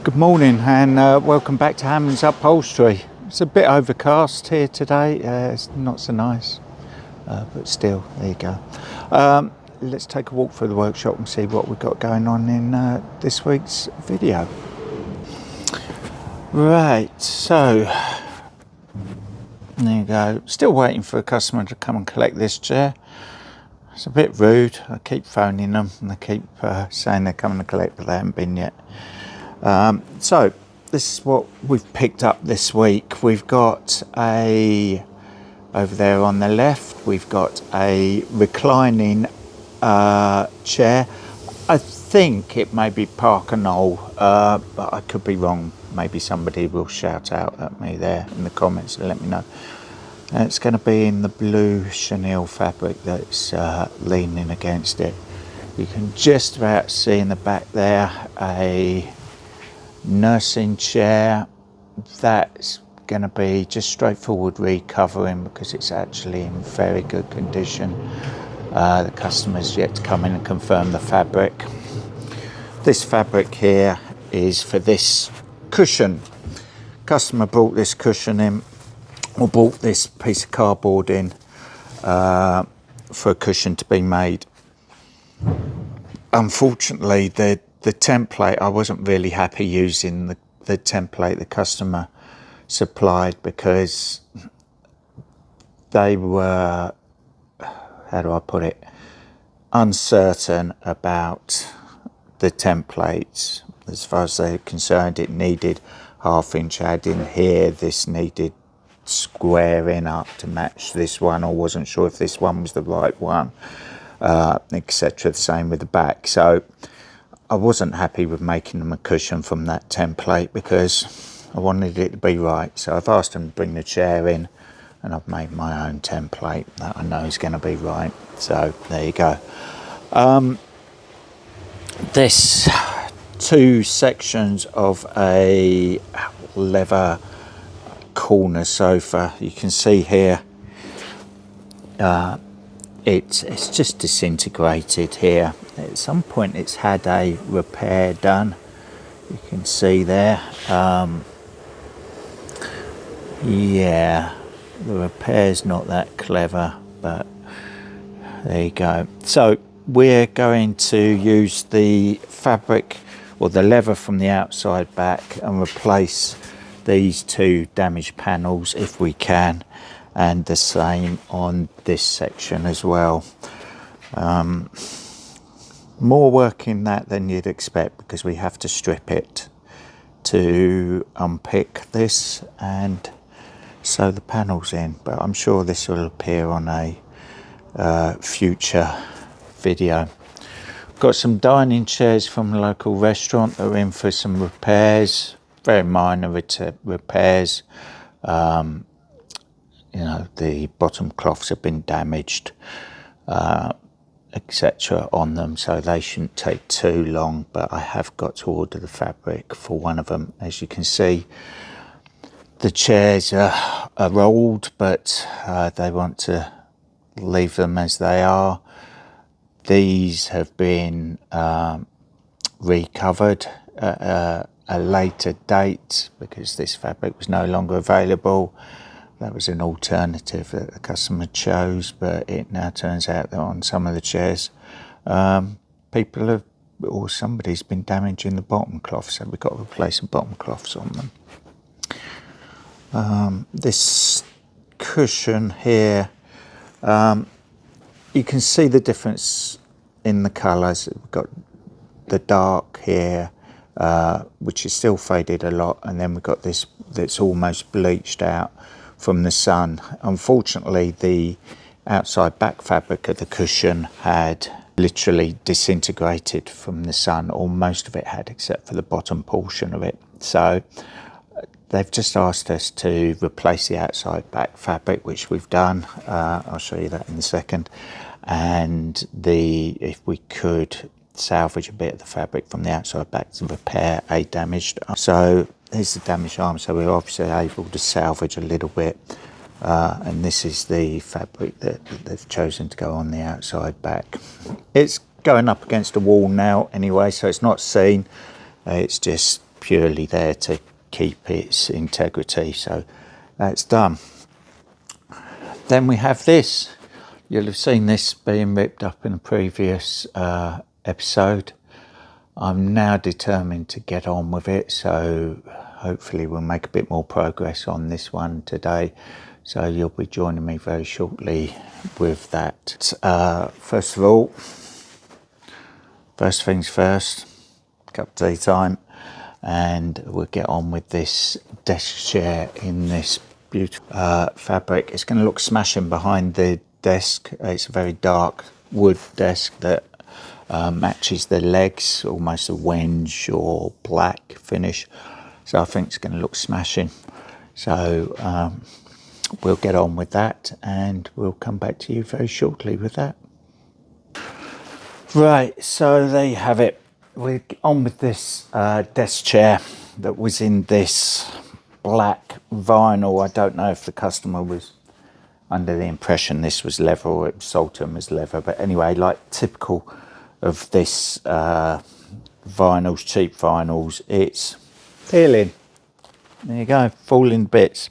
Good morning and welcome back to Hammond's Upholstery. It's a bit overcast here today, it's not so nice, but still, there you go. Let's take a walk through the workshop and see what we've got going on in this week's video. Right, so there you go. Still waiting for a customer to come and collect this chair. It's a bit rude. I keep phoning them and they keep saying they're coming to collect, but they haven't been yet. So this is what we've picked up this week. We've got over there on the left, we've got a reclining chair. I think it may be Parker Knoll, but I could be wrong. Maybe somebody will shout out at me there in the comments and let me know. And it's going to be in the blue chenille fabric that's leaning against it. You can just about see in the back there a nursing chair. That's going to be just straightforward recovering because it's actually in very good condition. The customer's yet to come in and confirm the fabric. This fabric here is for this cushion. Customer brought this cushion in, or bought this piece of cardboard in for a cushion to be made. Unfortunately, the template, I wasn't really happy using the template the customer supplied because they were, how do I put it, uncertain about the templates. As far as they're concerned, it needed 1/2 inch adding here, this needed squaring up to match this one, or wasn't sure if this one was the right one, etc. The same with the back. So I wasn't happy with making them a cushion from that template because I wanted it to be right. So I've asked them to bring the chair in and I've made my own template that I know is going to be right. So there you go. This two sections of a leather corner sofa. You can see here it's just disintegrated here. At some point it's had a repair done. You can see there. Yeah, the repair's not that clever, but there you go. So we're going to use the fabric or the leather from the outside back and replace these two damaged panels if we can, and the same on this section as well. More work in that than you'd expect because we have to strip it to unpick this and sew the panels in, but I'm sure this will appear on a future video. Got some dining chairs from a local restaurant that are in for some repairs, very minor repairs. You know, the bottom cloths have been damaged, etc. on them, so they shouldn't take too long, but I have got to order the fabric for one of them. As you can see, the chairs are old, but they want to leave them as they are. These have been recovered at a later date because this fabric was no longer available. That was an alternative that the customer chose, but it now turns out that on some of the chairs, people have, or somebody's been damaging the bottom cloth, so we've got to replace the bottom cloths on them. This cushion here, you can see the difference in the colours. We've got the dark here, which is still faded a lot, and then we've got this that's almost bleached out from the sun. Unfortunately, the outside back fabric of the cushion had literally disintegrated from the sun, or most of it had, except for the bottom portion of it. So they've just asked us to replace the outside back fabric, which we've done. I'll show you that in a second. And if we could salvage a bit of the fabric from the outside back to repair a damaged arm. So here's the damaged arm, so we're obviously able to salvage a little bit, and this is the fabric that they've chosen to go on the outside back. It's going up against a wall now anyway, so it's not seen. It's just purely there to keep its integrity. So that's done. Then we have this. You'll have seen this being ripped up in a previous episode. I'm now determined to get on with it, so hopefully we'll make a bit more progress on this one today. So you'll be joining me very shortly with that. First of all, first things first, cup of tea time, and we'll get on with this desk chair in this beautiful fabric. It's going to look smashing behind the desk. It's a very dark wood desk that matches the legs, almost a wenge or black finish. So I think it's going to look smashing. So we'll get on with that and we'll come back to you very shortly with that. Right, so there you have it. We're on with this desk chair that was in this black vinyl. I don't know if the customer was under the impression this was leather or it was sold to them as leather, but anyway, like typical of this vinyls, cheap vinyls, it's peeling. There you go, falling bits.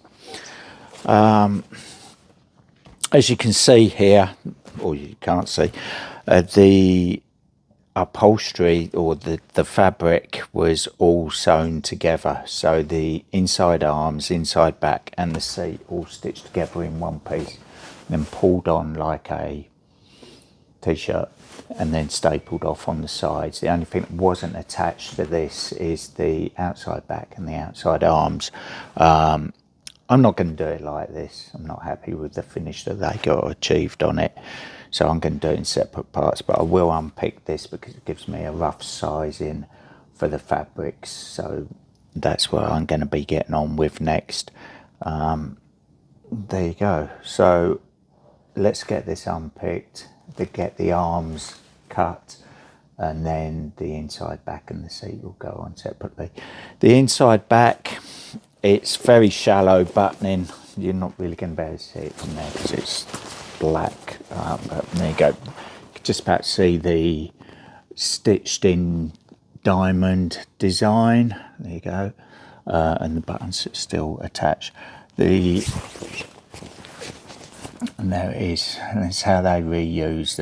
As you can see here, or you can't see, the upholstery or the fabric was all sewn together. So the inside arms, inside back and the seat all stitched together in one piece, then pulled on like a t-shirt and then stapled off on the sides. The only thing that wasn't attached to this is the outside back and the outside arms. I'm not going to do it like this. I'm not happy with the finish that they got achieved on it. So I'm going to do it in separate parts, but I will unpick this because it gives me a rough sizing for the fabrics. So that's what I'm going to be getting on with next. There you go. So let's get this unpicked, to get the arms cut, and then the inside back and the seat will go on separately. The inside back, it's very shallow buttoning. You're not really going to be able to see it from there because it's black. But there you go. You can just about see the stitched in diamond design. There you go. And the buttons are still attached. And there it is. And it's how they reuse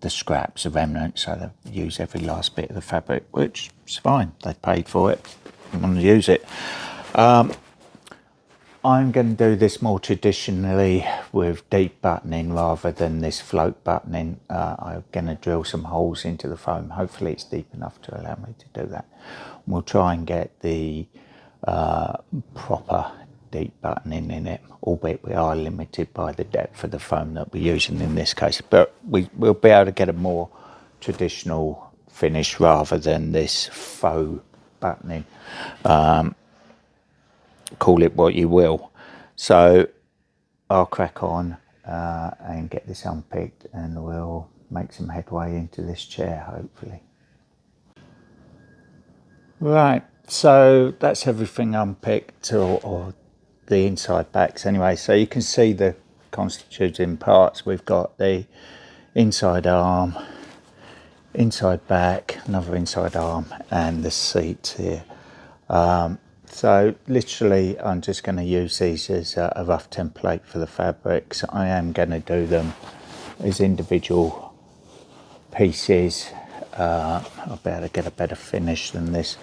the scraps, the remnants. So they use every last bit of the fabric, which is fine. They paid for it. They want to use it. I'm going to do this more traditionally with deep buttoning rather than this float buttoning. I'm going to drill some holes into the foam. Hopefully it's deep enough to allow me to do that. We'll try and get the proper deep buttoning in it, albeit we are limited by the depth of the foam that we're using in this case. But we'll be able to get a more traditional finish rather than this faux buttoning. Call it what you will. So I'll crack on and get this unpicked, and we'll make some headway into this chair hopefully. Right, so that's everything unpicked, or the inside backs anyway. So you can see the constituting parts. We've got the inside arm, inside back, another inside arm, and the seat here. So literally I'm just going to use these as a rough template for the fabrics. I am going to do them as individual pieces. I'll be able to get a better finish than this.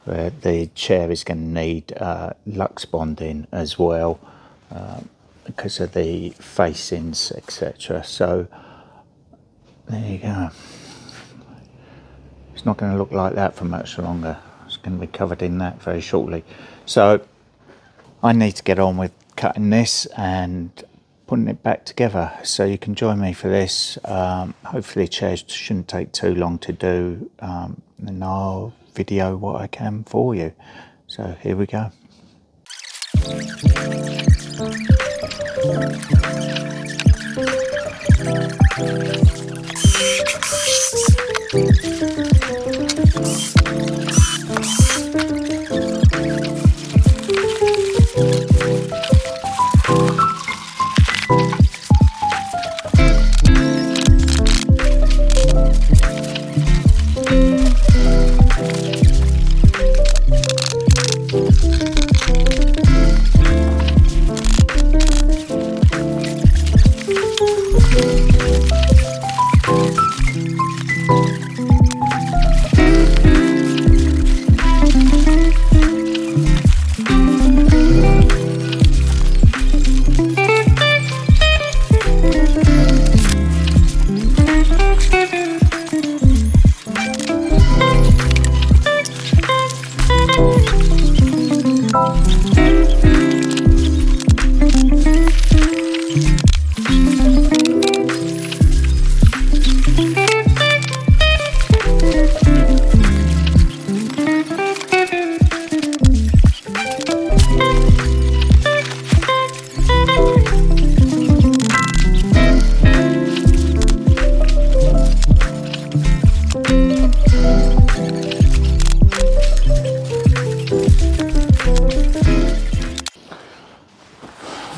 The chair is going to need Lux bonding as well because of the facings, etc. So there you go. It's not going to look like that for much longer. It's going to be covered in that very shortly. So I need to get on with cutting this and putting it back together. So you can join me for this. Hopefully chairs shouldn't take too long to do, and I'll video what I can for you. So here we go.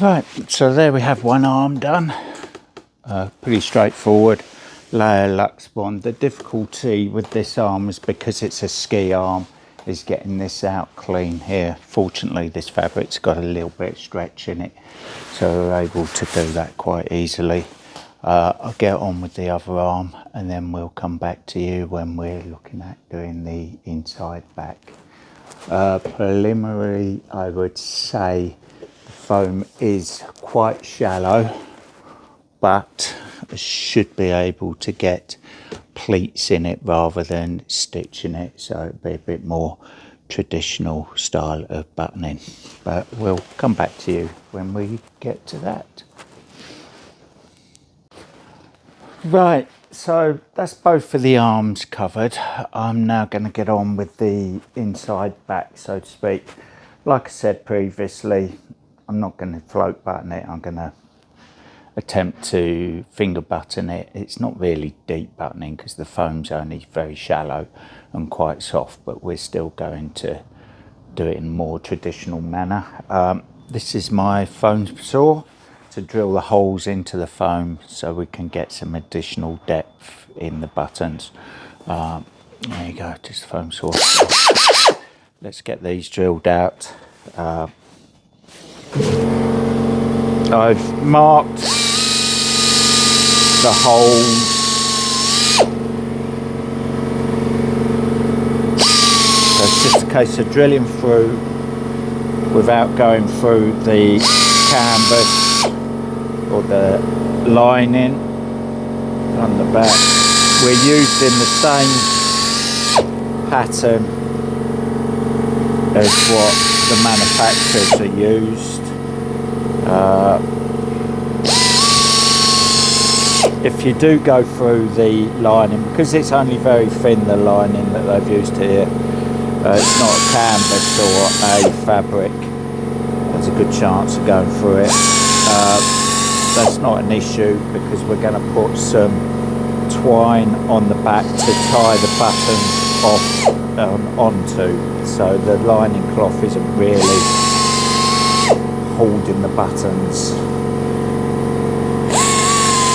Right, so there we have one arm done. Pretty straightforward. Layer Lux Bond. The difficulty with this arm is because it's a ski arm, is getting this out clean here. Fortunately, this fabric's got a little bit of stretch in it, so we're able to do that quite easily. I'll get on with the other arm and then we'll come back to you when we're looking at doing the inside back. Preliminary, I would say the foam is quite shallow, but should be able to get pleats in it rather than stitching it, so it'd be a bit more traditional style of buttoning, but we'll come back to you when we get to that. Right, so that's both of the arms covered. I'm now going to get on with the inside back, so to speak. Like I said previously, I'm not going to float button it, I'm going to attempt to finger button it. It's not really deep buttoning because the foam's only very shallow and quite soft, but we're still going to do it in a more traditional manner. This is my foam saw to drill the holes into the foam so we can get some additional depth in the buttons. There you go, just the foam saw. Let's get these drilled out. I've marked the holes so it's just a case of drilling through without going through the canvas or the lining on the back. We're using the same pattern as what the manufacturers are used. If you do go through the lining, because it's only very thin, the lining that they've used here, it's not a canvas or a fabric, there's a good chance of going through it. That's not an issue because we're going to put some twine on the back to tie the buttons off onto, so the lining cloth isn't really holding the buttons.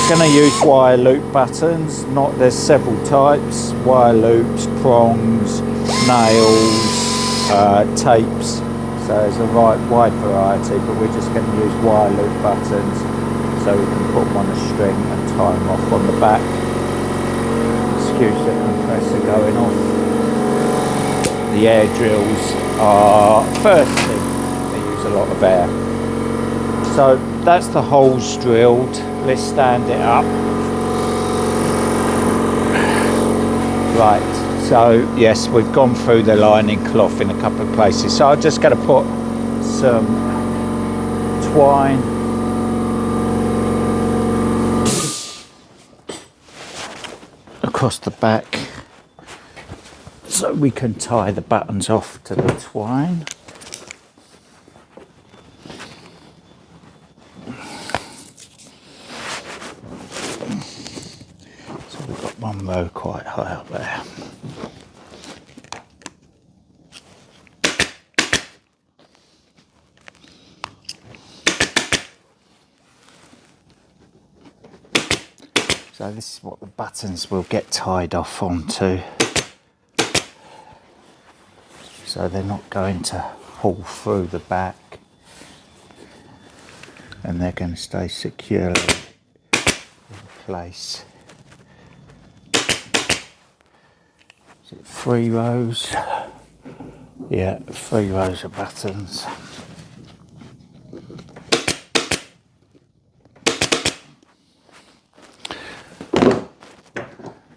Going to use wire loop buttons. There's several types: wire loops, prongs, nails, tapes. So there's a wide variety, but we're just going to use wire loop buttons so we can put them on a string and tie them off on the back. Excuse the compressor going off. The air drills are, firstly, they use a lot of air. So that's the holes drilled. Let's stand it up. Right, so yes, we've gone through the lining cloth in a couple of places. So I'm just going to put some twine across the back so we can tie the buttons off to the twine. One row quite high up there. So this is what the buttons will get tied off onto. So they're not going to pull through the back and they're going to stay securely in place. 3 rows, yeah, 3 rows of buttons.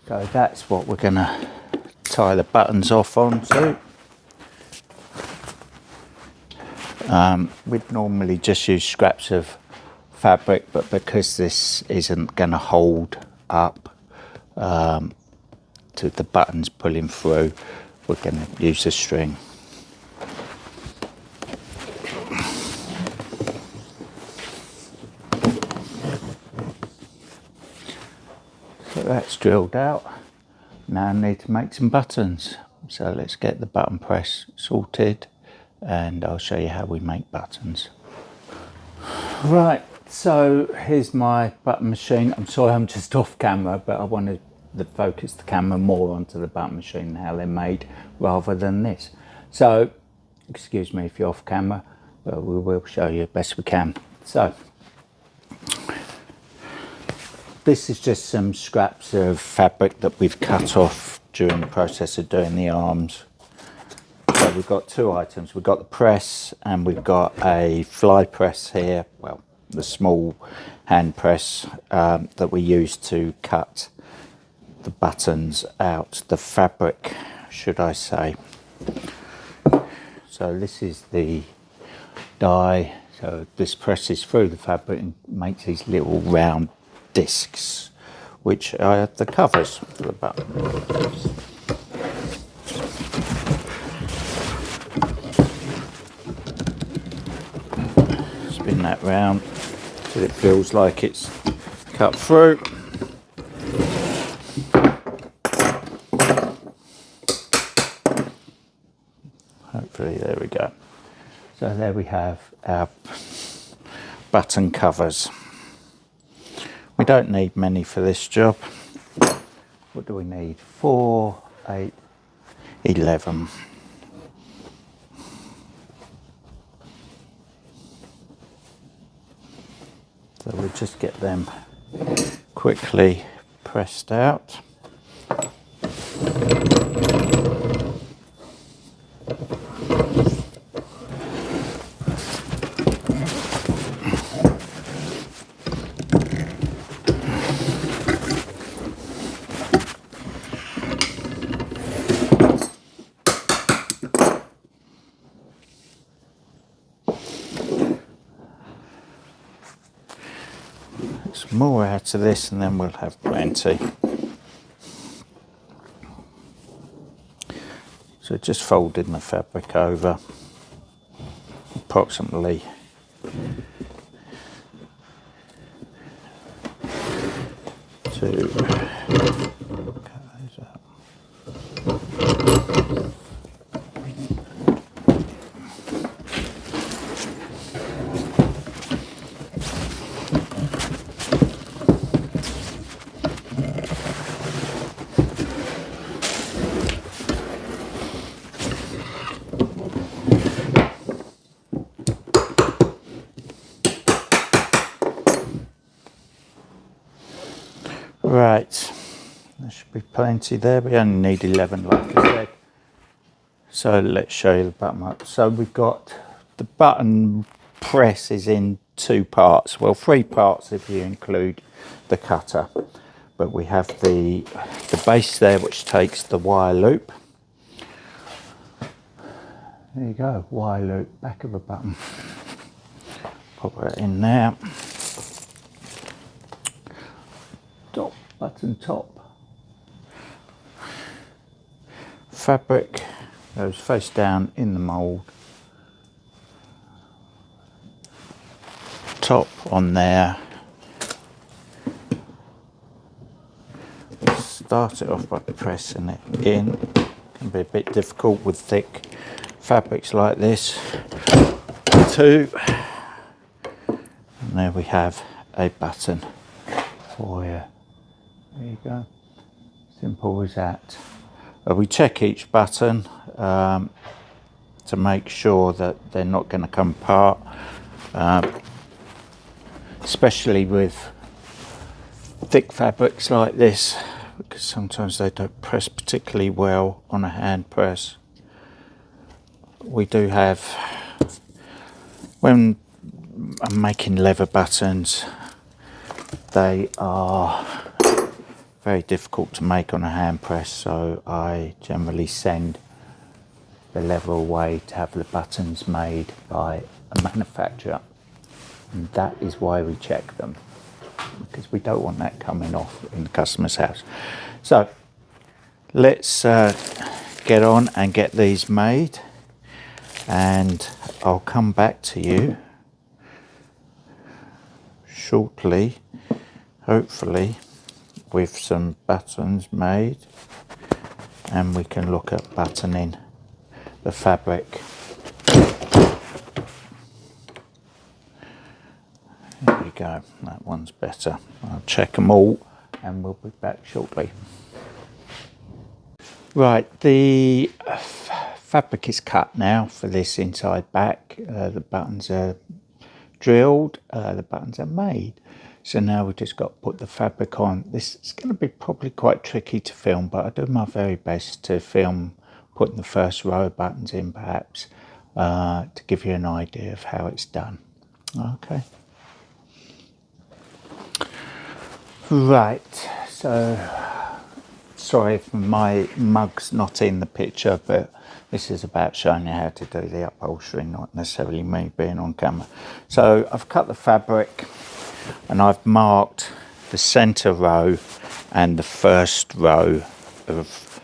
So that's what we're going to tie the buttons off onto. We'd normally just use scraps of fabric, but because this isn't going to hold up to the buttons pulling through, we're going to use a string. So that's drilled out. Now I need to make some buttons. So let's get the button press sorted and I'll show you how we make buttons. Right, so here's my button machine. I'm sorry I'm just off camera, but I wanted to focus the camera more onto the button machine and how they're made rather than this. So, excuse me if you're off camera, but we will show you best we can. So, this is just some scraps of fabric that we've cut off during the process of doing the arms. So we've got two items. We've got the press and we've got a fly press here. Well, the small hand press that we use to cut the buttons out, the fabric, should I say. So this is the die. So this presses through the fabric and makes these little round discs, which are the covers for the button. Spin that round till it feels like it's cut through. Hopefully, there we go. So there we have our button covers. We don't need many for this job. What do we need? 4, 8, 11. So we'll just get them quickly pressed out. Some more out of this and then we'll have plenty. So just folding the fabric over approximately to cut those out. Right, there should be plenty there. We only need 11, like I said. So let's show you the button up. So we've got the button press is in 2 parts. Well, 3 parts if you include the cutter. But we have the base there, which takes the wire loop. There you go, wire loop, back of a button. Pop that in there. Top, button top. Fabric goes face down in the mould. Top on there. Start it off by pressing it in. It can be a bit difficult with thick fabrics like this. 2. And there we have a button for you. There you go. Simple as that. We check each button to make sure that they're not going to come apart, especially with thick fabrics like this, because sometimes they don't press particularly well on a hand press. We do have, when I'm making leather buttons, they are very difficult to make on a hand press, so I generally send the leather away to have the buttons made by a manufacturer, and that is why we check them, because we don't want that coming off in the customer's house. So let's get on and get these made, and I'll come back to you shortly, hopefully with some buttons made, and we can look at buttoning the fabric. go, that one's better. I'll check them all and we'll be back shortly. Right, the fabric is cut now for this inside back. The buttons are drilled, the buttons are made. So now we've just got to put the fabric on. This is going to be probably quite tricky to film, but I do my very best to film putting the first row of buttons in perhaps, to give you an idea of how it's done. Okay. Right, so sorry if my mug's not in the picture, but this is about showing you how to do the upholstery, not necessarily me being on camera. So I've cut the fabric and I've marked the centre row and the first row of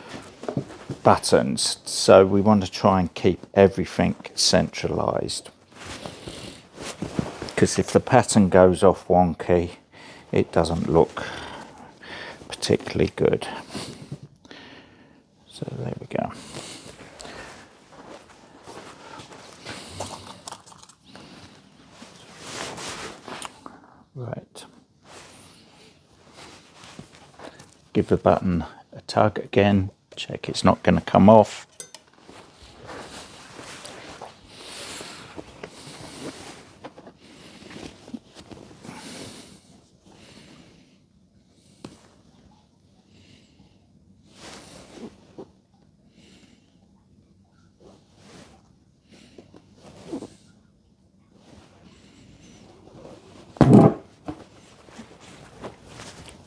buttons. So we want to try and keep everything centralised, because if the pattern goes off wonky, it doesn't look particularly good. So there we go. Right. Give the button a tug again, check it's not going to come off.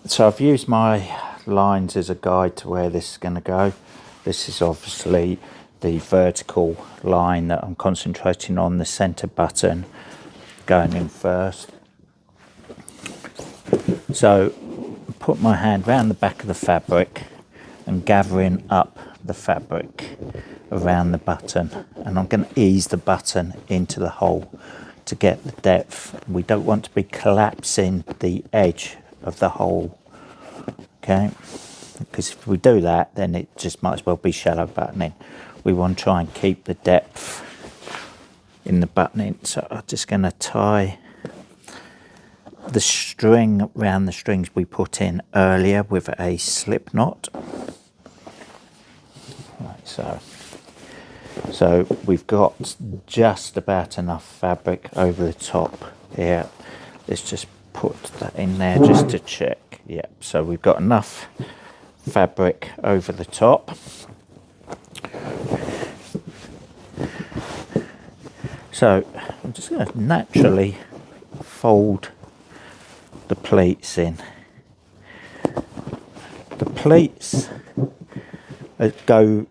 So I've used my lines as a guide to where this is going to go. This is obviously the vertical line that I'm concentrating on, the centre button going in first. So put my hand round the back of the fabric and gathering up the fabric around the button, and I'm going to ease the button into the hole to get the depth. We don't want to be collapsing the edge of the hole, okay, because if we do that then it just might as well be shallow buttoning. We want to try and keep the depth in the buttoning. So I'm just going to tie the string around the strings we put in earlier with a slip knot. Right, so we've got just about enough fabric over the top here. Let's just put that in there just to check. Yep, so we've got enough fabric over the top. So I'm just going to naturally fold the pleats in. The pleats go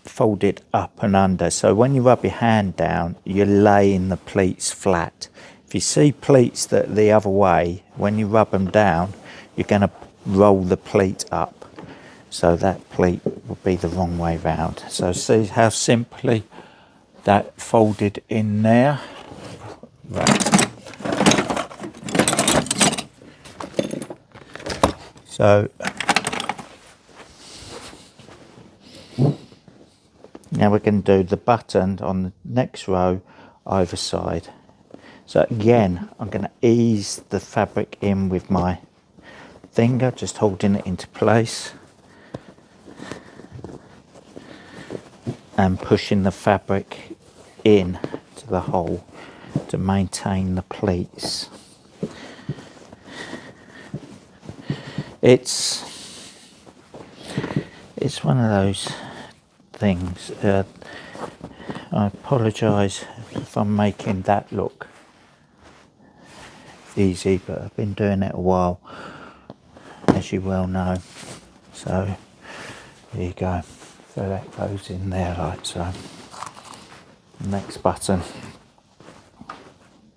folded up and under, so when you rub your hand down you're laying the pleats flat. If you see pleats that are the other way, when you rub them down you're going to roll the pleat up, so that pleat will be the wrong way round. So see how simply that folded in there. Right. So now we're going to do the button on the next row either side. So again, I'm going to ease the fabric in with my finger, just holding it into place and pushing the fabric in to the hole to maintain the pleats. It's one of those things. I apologise if I'm making that look easy, but I've been doing it a while, as you well know. So there you go. So that goes in there like so. Next button.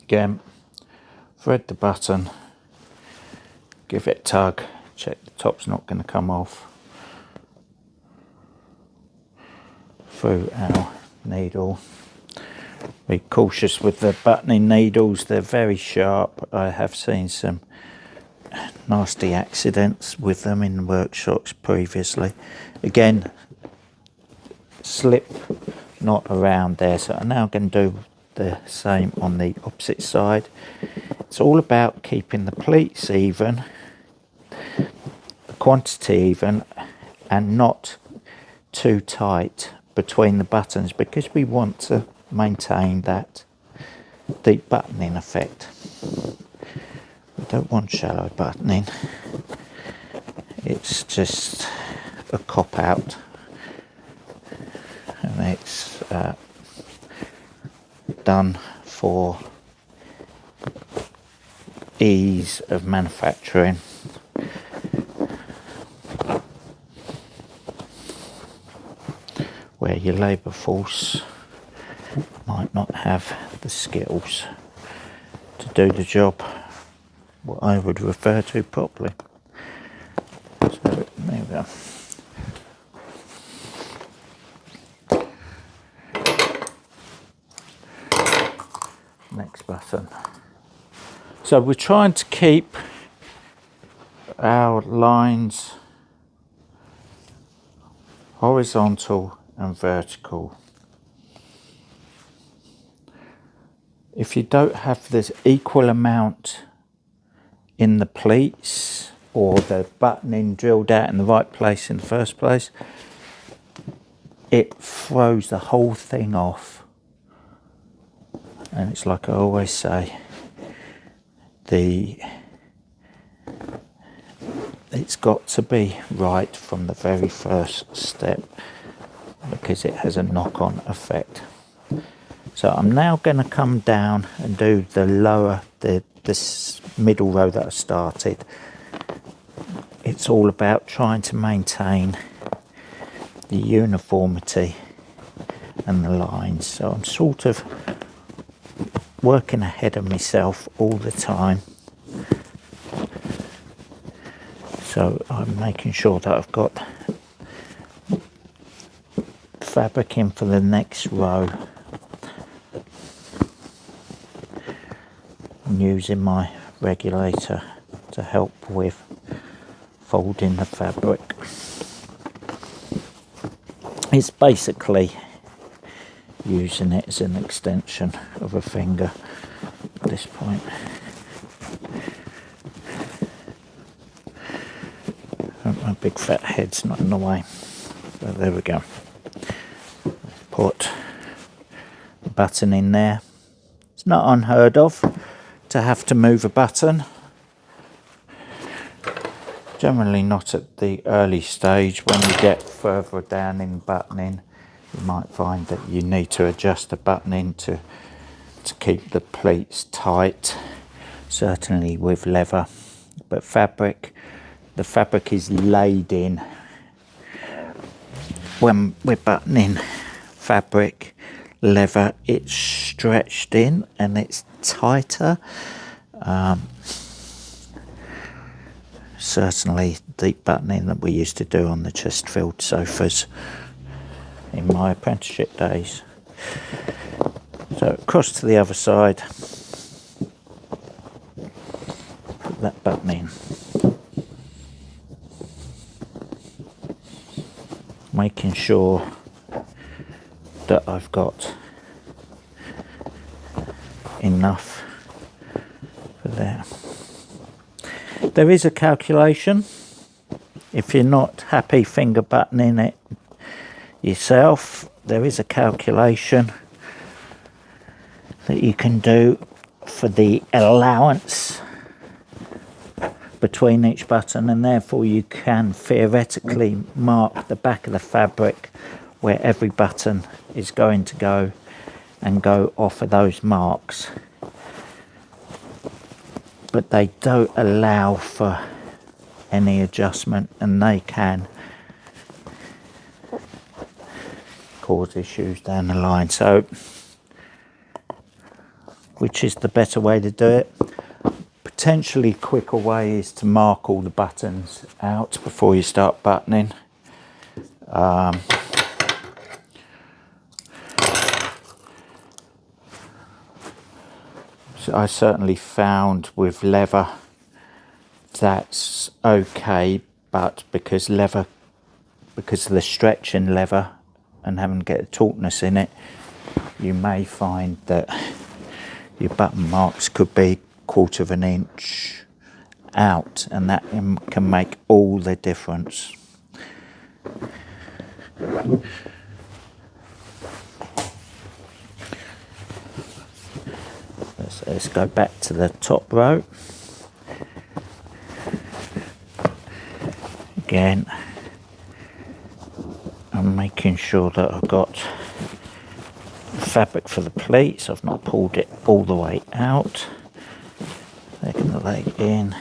Again, thread the button, give it a tug, check the top's not going to come off. Through our needle. Be cautious with the buttoning needles, they're very sharp. I have seen some nasty accidents with them in workshops previously. Again, slip knot around there. So I'm now going to do the same on the opposite side. It's all about keeping the pleats even, the quantity even, and not too tight between the buttons, because we want to maintain that deep buttoning effect. We don't want shallow buttoning. It's just a cop out, and it's done for ease of manufacturing. Where your labour force might not have the skills to do the job what I would refer to properly. So there we go. Next button. So we're trying to keep our lines horizontal and vertical. If you don't have this equal amount in the pleats, or the buttoning drilled out in the right place in the first place, it throws the whole thing off. And it's like I always say, it's got to be right from the very first step, because it has a knock-on effect. So I'm now going to come down and do the lower, this middle row that I started. It's all about trying to maintain the uniformity and the lines. So I'm sort of working ahead of myself all the time. So I'm making sure that I've got fabric in for the next row. I'm using my regulator to help with folding the fabric. It's basically using it as an extension of a finger at this point. My big fat head's not in the way. So there we go. Put the button in there. It's not unheard of to have to move a button. Generally not at the early stage. When you get further down in buttoning, you might find that you need to adjust the buttoning to keep the pleats tight, certainly with leather. But fabric, the fabric is laid in. When we're buttoning fabric, leather, it's stretched in and it's tighter. Certainly deep buttoning that we used to do on the Chesterfield sofas in my apprenticeship days. So across to the other side, put that button in. Making sure that I've got enough for there. There is a calculation. If you're not happy finger buttoning it yourself, there is a calculation that you can do for the allowance between each button, and therefore you can theoretically mark the back of the fabric where every button is going to go and go off of those marks. But they don't allow for any adjustment, and they can cause issues down the line. So which is the better way to do it? Potentially quicker way is to mark all the buttons out before you start buttoning. So I certainly found with leather that's okay, but because of the stretch in leather and having to get the tautness in it, you may find that your button marks could be 1/4 of an inch out, and that can make all the difference. Let's go back to the top row. Again, I'm making sure that I've got fabric for the pleats. I've not pulled it all the way out. Taking the leg in.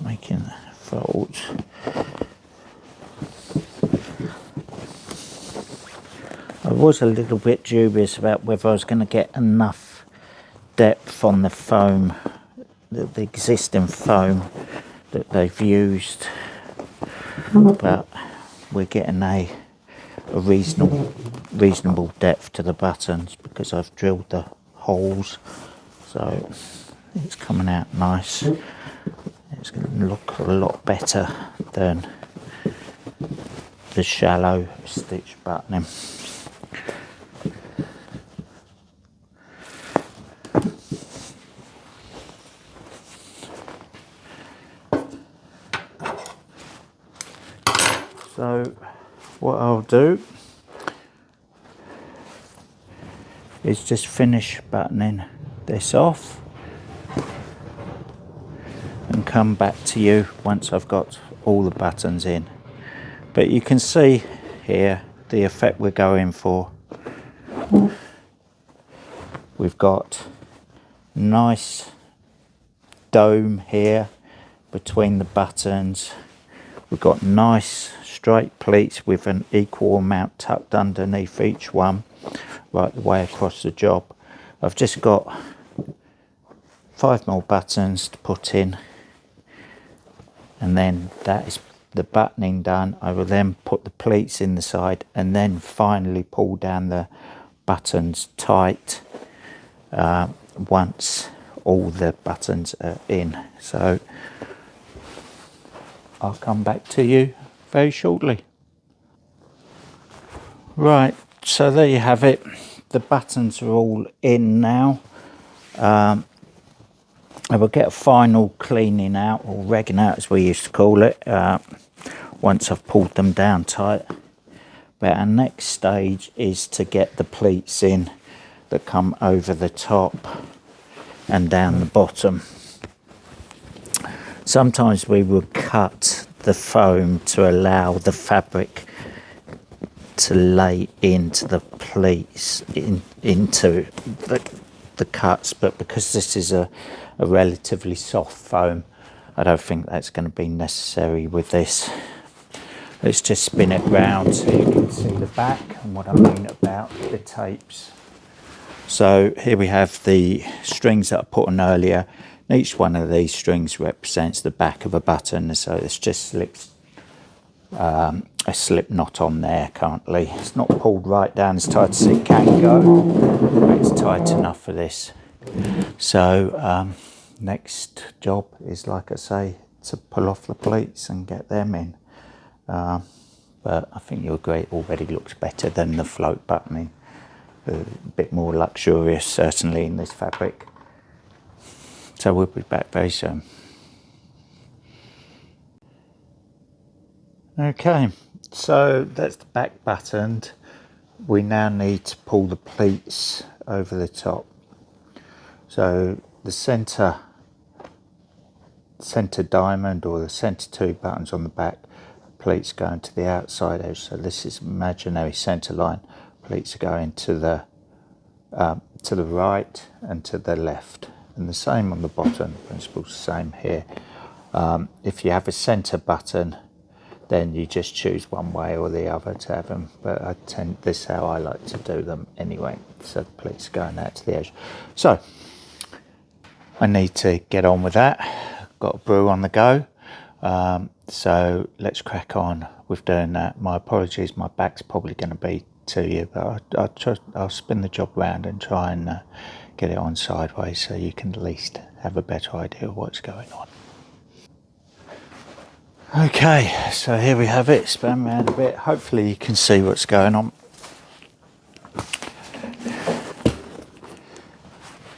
Making folds. I was a little bit dubious about whether I was going to get enough depth on the foam, the existing foam that they've used, but we're getting a reasonable depth to the buttons because I've drilled the holes, so it's coming out nice. It's going to look a lot better than the shallow stitch buttoning. So what I'll do is just finish buttoning this off and come back to you once I've got all the buttons in. But you can see here the effect we're going for. We've got nice dome here between the buttons. We've got nice straight pleats with an equal amount tucked underneath each one, right the way across the job. I've just got 5mm buttons to put in, and then that is the buttoning done. I will then put the pleats in the side and then finally pull down the buttons tight once all the buttons are in. So I'll come back to you very shortly. Right, so there you have it. The buttons are all in now. I will get a final cleaning out, or regging out as we used to call it, once I've pulled them down tight. But our next stage is to get the pleats in that come over the top and down the bottom. Sometimes we will cut the foam to allow the fabric to lay into the pleats, into the cuts, but because this is a relatively soft foam, I don't think that's going to be necessary with this. Let's just spin it round so you can see the back and what I mean about the tapes. So here we have the strings that I put on earlier. Each one of these strings represents the back of a button, so it's just a slip knot on there currently. It's not pulled right down as tight as it can go, but it's tight enough for this. So next job is, like I say, to pull off the pleats and get them in. But I think you'll agree it already looks better than the float buttoning. A bit more luxurious, certainly, in this fabric. So we'll be back very soon. Okay, so that's the back buttoned. We now need to pull the pleats over the top. So the center diamond, or the center 2 buttons on the back, pleats going to the outside edge. So this is imaginary center line. Pleats are going to the right and to the left, and the same on the bottom. Principle's the same here. If you have a center button, then you just choose one way or the other to have them, but this is how I like to do them anyway. So the pleats are going out to the edge. So I need to get on with that. Got a brew on the go. So let's crack on with doing that. My apologies, my back's probably going to be to you, but I'll spin the job round and try and get it on sideways so you can at least have a better idea of what's going on. Okay, so here we have it, span around a bit. Hopefully you can see what's going on.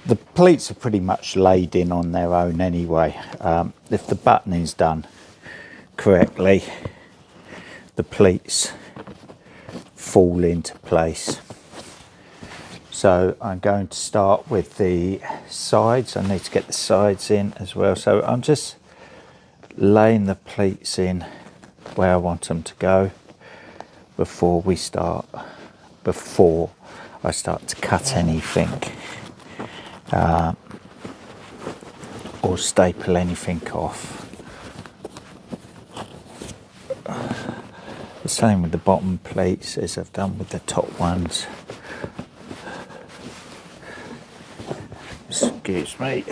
The pleats are pretty much laid in on their own anyway. If the buttoning's done correctly, the pleats fall into place. So I'm going to start with the sides. I need to get the sides in as well. So I'm just laying the pleats in where I want them to go before I start to cut anything or staple anything off. The same with the bottom pleats as I've done with the top ones. Excuse me.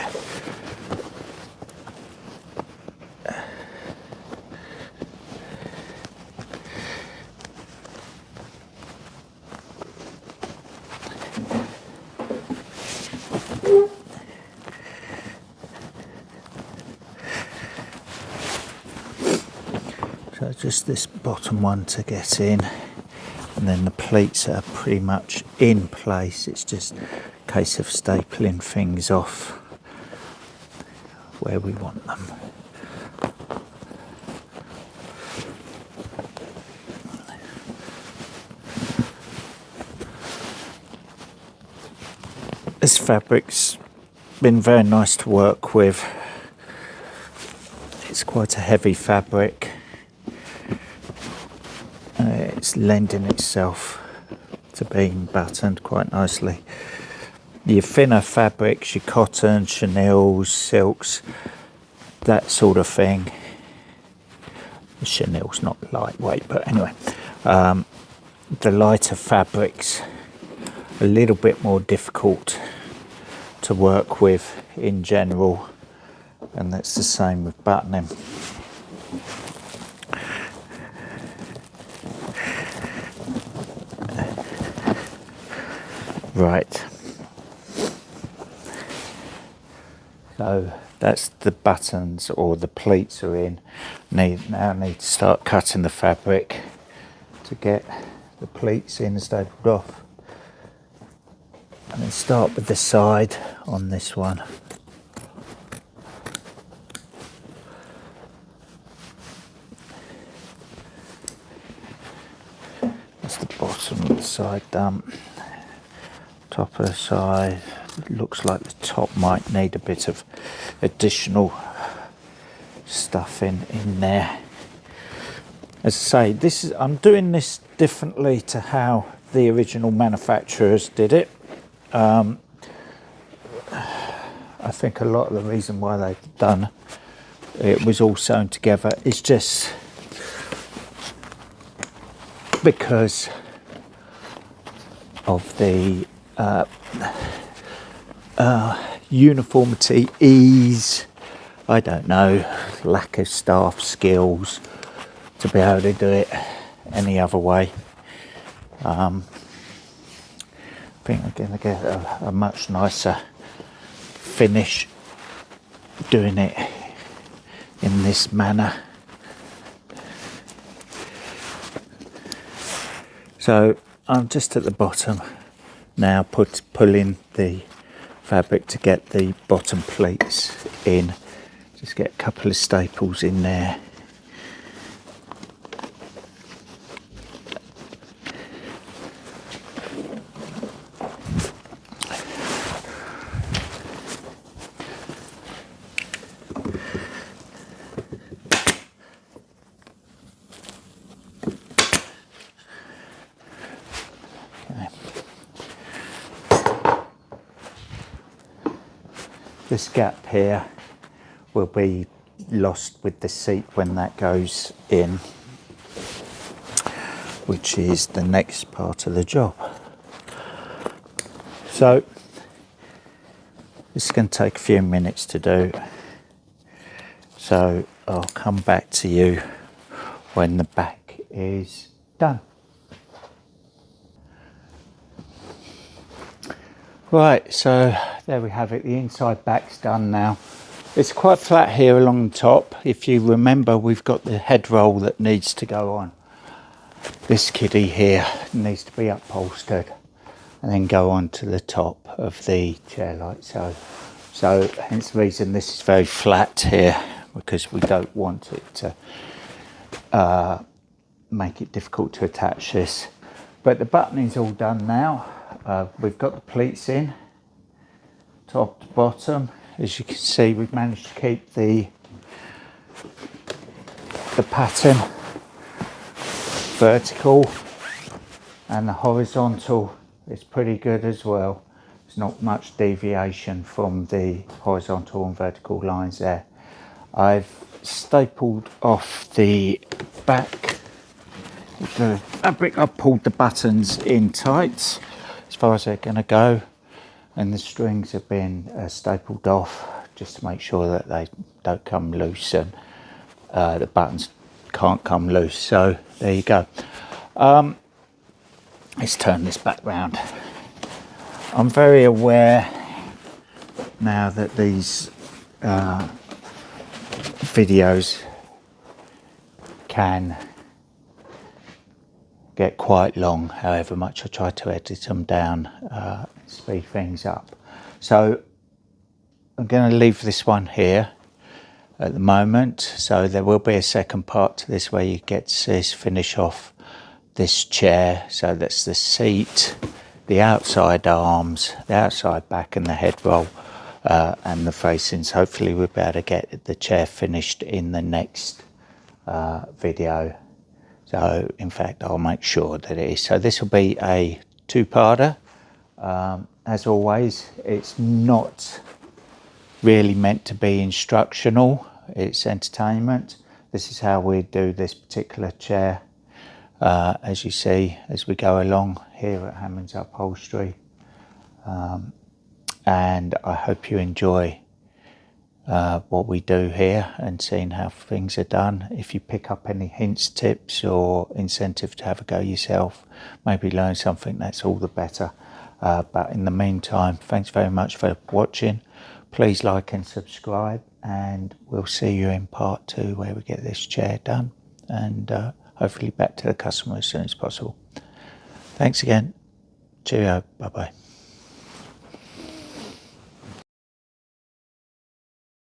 So just this bottom one to get in, and then the pleats are pretty much in place. It's just a case of stapling things off where we want them. This fabric's been very nice to work with. It's quite a heavy fabric. It's lending itself to being buttoned quite nicely. Your thinner fabrics, your cotton, chenilles, silks, that sort of thing. The chenille's not lightweight, but anyway. The lighter fabrics, a little bit more difficult to work with in general, and that's the same with buttoning. Right, so that's the buttons, or the pleats are in. Now need to start cutting the fabric to get the pleats in and stapled off. And then start with the side on this one. That's the bottom of the side done. Top of the side, it looks like the top might need a bit of additional stuff in there. As I say, I'm doing this differently to how the original manufacturers did it. I think a lot of the reason why they've done it was all sewn together is just because of the uniformity, ease, I don't know, lack of staff skills to be able to do it any other way. I think we're going to get a much nicer finish doing it in this manner. So I'm just at the bottom now, pulling the fabric to get the bottom pleats in. Just get a couple of staples in there. This gap here will be lost with the seat when that goes in, which is the next part of the job. So this is going to take a few minutes to do, so I'll come back to you when the back is done. Right, so there we have it. The inside back's done now. It's quite flat here along the top. If you remember, we've got the head roll that needs to go on. This kiddie here needs to be upholstered and then go on to the top of the chair like so. So hence the reason this is very flat here, because we don't want it to make it difficult to attach this. But the buttoning's all done now. We've got the pleats in, top to bottom. As you can see, we've managed to keep the pattern vertical, and the horizontal is pretty good as well. There's not much deviation from the horizontal and vertical lines there. I've stapled off the back of the fabric. I've pulled the buttons in tight as far as they're going to go, and the strings have been stapled off just to make sure that they don't come loose, and the buttons can't come loose. So there you go. Let's turn this back round. I'm very aware now that these videos can get quite long, however much I try to edit them down, speed things up. So I'm going to leave this one here at the moment. So there will be a second part to this where you get to see us finish off this chair. So that's the seat, the outside arms, the outside back and the head roll, and the facings. Hopefully we'll be able to get the chair finished in the next video. So in fact I'll make sure that it is. So this will be a two-parter. As always, it's not really meant to be instructional, it's entertainment. This is how we do this particular chair, as you see as we go along here at Hammond's Upholstery, and I hope you enjoy what we do here and seeing how things are done. If you pick up any hints, tips or incentive to have a go yourself, maybe learn something, that's all the better. But in the meantime, thanks very much for watching. Please like and subscribe, and we'll see you in part 2 where we get this chair done and hopefully back to the customer as soon as possible. Thanks again. Cheerio. Bye bye.